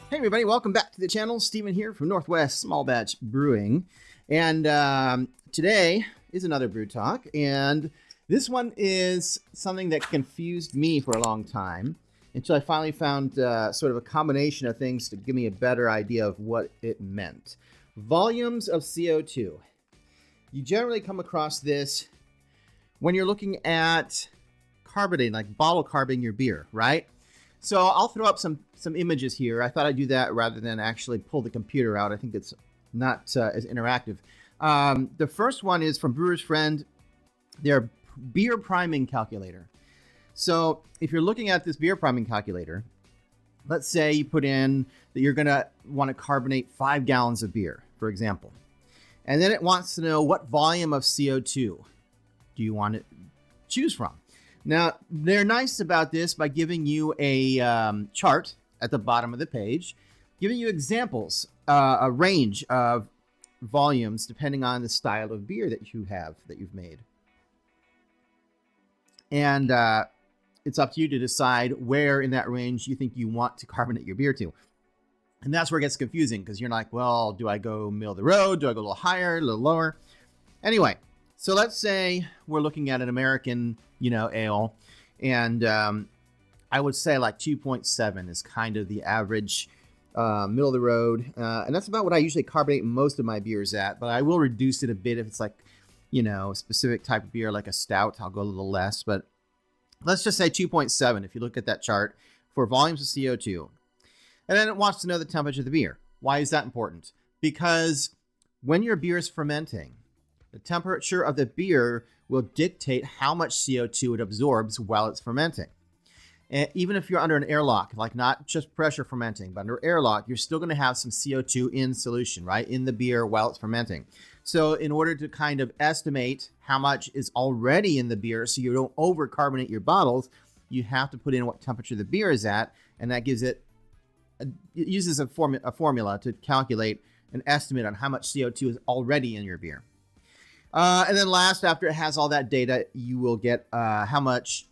Hey everybody, welcome back to the channel. Steven here from Northwest Small Batch Brewing. And today is another brew talk. And this one is something that confused me for a long time until I finally found sort of a combination of things to give me a better idea of what it meant. Volumes of CO2. You generally come across this when you're looking at carbonating, like bottle carbonating your beer, right? So I'll throw up some images here. I thought I'd do that rather than actually pull the computer out. I think it's not as interactive. The first one is from Brewer's Friend, their beer priming calculator. So if you're looking at this beer priming calculator, let's say you put in that you're going to want to carbonate 5 gallons of beer, for example. And then it wants to know what volume of CO2 do you want to choose from. Now, they're nice about this by giving you a chart at the bottom of the page, giving you examples, a range of volumes depending on the style of beer that you've made. And it's up to you to decide where in that range you think you want to carbonate your beer to. And that's where it gets confusing because you're like, well, do I go middle of the road? Do I go a little higher, a little lower? Anyway, so let's say we're looking at an American, ale, and I would say like 2.7 is kind of the average middle of the road, and that's about what I usually carbonate most of my beers at, but I will reduce it a bit if it's like, a specific type of beer like a stout. I'll go a little less, but let's just say 2.7 if you look at that chart for volumes of CO2. And then it wants to know the temperature of the beer. Why is that important? Because when your beer is fermenting, the temperature of the beer will dictate how much CO2 it absorbs while it's fermenting. And even if you're under an airlock, like not just pressure fermenting, but under airlock, you're still going to have some CO2 in solution, right, in the beer while it's fermenting. So in order to kind of estimate how much is already in the beer so you don't over-carbonate your bottles, you have to put in what temperature the beer is at, and that gives it uses a formula to calculate an estimate on how much CO2 is already in your beer. And then last, after it has all that data, you will get how much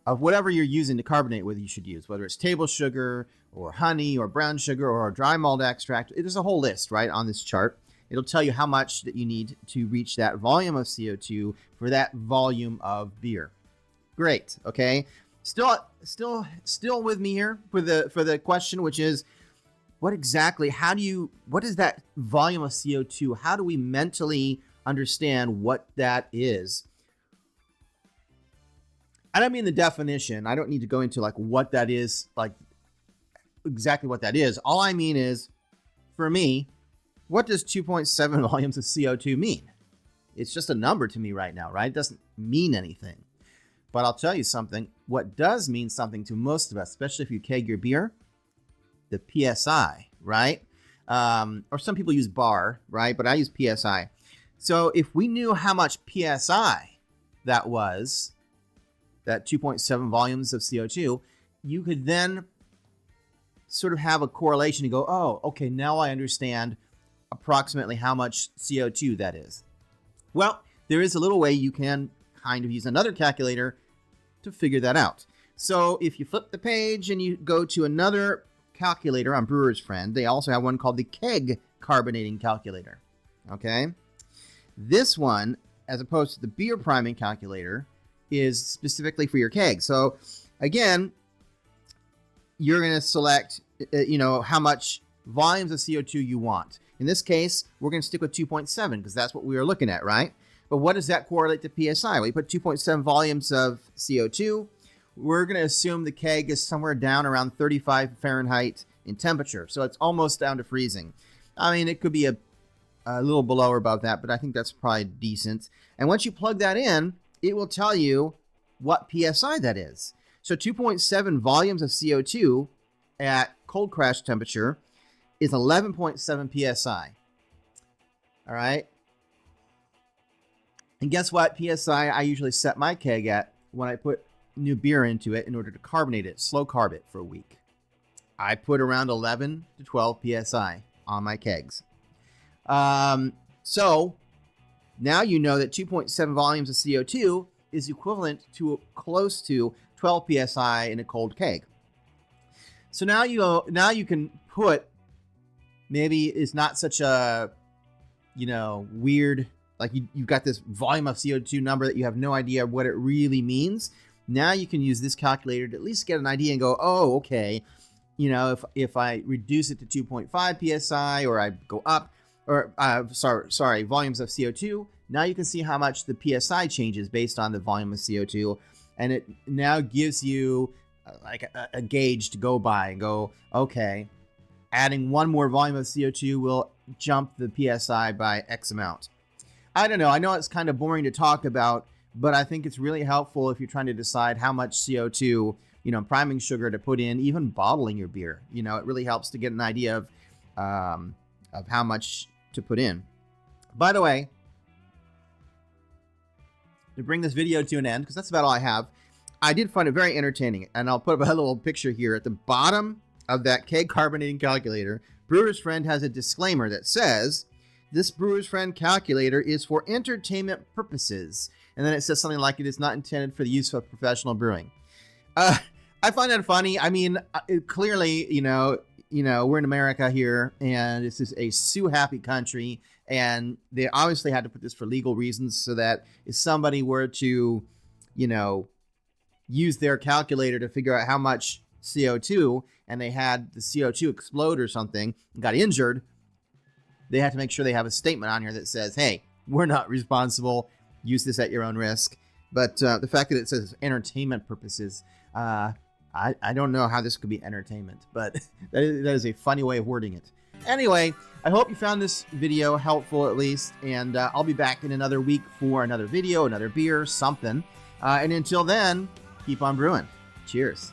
of whatever you're using to carbonate with you should use, whether it's table sugar or honey or brown sugar or dry malt extract. There's a whole list, right, on this chart. It'll tell you how much that you need to reach that volume of CO2 for that volume of beer. Great, okay? Still with me here for the question, which is, what is that volume of CO2? How do we mentally understand what that is? I don't mean the definition. I don't need to go into like what that is, like exactly what that is. All I mean is, for me, what does 2.7 volumes of CO2 mean? It's just a number to me right now, right? It doesn't mean anything. But I'll tell you something. What does mean something to most of us, especially if you keg your beer, the PSI, right? Or some people use bar, right? But I use PSI. So if we knew how much PSI that was, that 2.7 volumes of CO2, you could then sort of have a correlation and go, oh, okay, now I understand approximately how much CO2 that is. Well, there is a little way you can kind of use another calculator to figure that out. So if you flip the page and you go to another calculator on Brewer's Friend, they also have one called the keg carbonating calculator. Okay? This one, as opposed to the beer priming calculator, is specifically for your keg. So again, you're going to select, how much volumes of CO2 you want. In this case, we're going to stick with 2.7 because that's what we were looking at, right? But what does that correlate to PSI? Well, you put 2.7 volumes of CO2. We're going to assume the keg is somewhere down around 35 Fahrenheit in temperature. So it's almost down to freezing. I mean, it could be a little below or above that, but I think that's probably decent. And once you plug that in, it will tell you what PSI that is. So 2.7 volumes of CO2 at cold crash temperature is 11.7 PSI. All right. And guess what? PSI, I usually set my keg at when I put new beer into it in order to carbonate it, slow carb it for a week. I put around 11 to 12 PSI on my kegs. So now you know that 2.7 volumes of CO2 is equivalent to close to 12 PSI in a cold keg. So now you can put, maybe it's not such a, weird, like you've got this volume of CO2 number that you have no idea what it really means. Now you can use this calculator to at least get an idea and go, oh, okay, if I reduce it to 2.5 psi, or I go up, or volumes of CO2, now you can see how much the psi changes based on the volume of CO2, and it now gives you like a gauge to go by and go, okay, adding one more volume of CO2 will jump the psi by X amount. I don't know. I know it's kind of boring to talk about, but I think it's really helpful if you're trying to decide how much CO2, priming sugar to put in, even bottling your beer. It really helps to get an idea of how much to put in. By the way, to bring this video to an end, because that's about all I have, I did find it very entertaining, and I'll put up a little picture here. At the bottom of that keg carbonating calculator, Brewer's Friend has a disclaimer that says, "This Brewer's Friend calculator is for entertainment purposes." And then it says something like, "It is not intended for the use of professional brewing." I find that funny. I mean, clearly, we're in America here, and this is a sue-happy country, and they obviously had to put this for legal reasons, so that if somebody were to, use their calculator to figure out how much CO2, and they had the CO2 explode or something and got injured, they have to make sure they have a statement on here that says, hey, we're not responsible. Use this at your own risk. But the fact that it says entertainment purposes, I don't know how this could be entertainment, but that is a funny way of wording it. Anyway, I hope you found this video helpful at least, and I'll be back in another week for another video, another beer, something. And until then, keep on brewing. Cheers.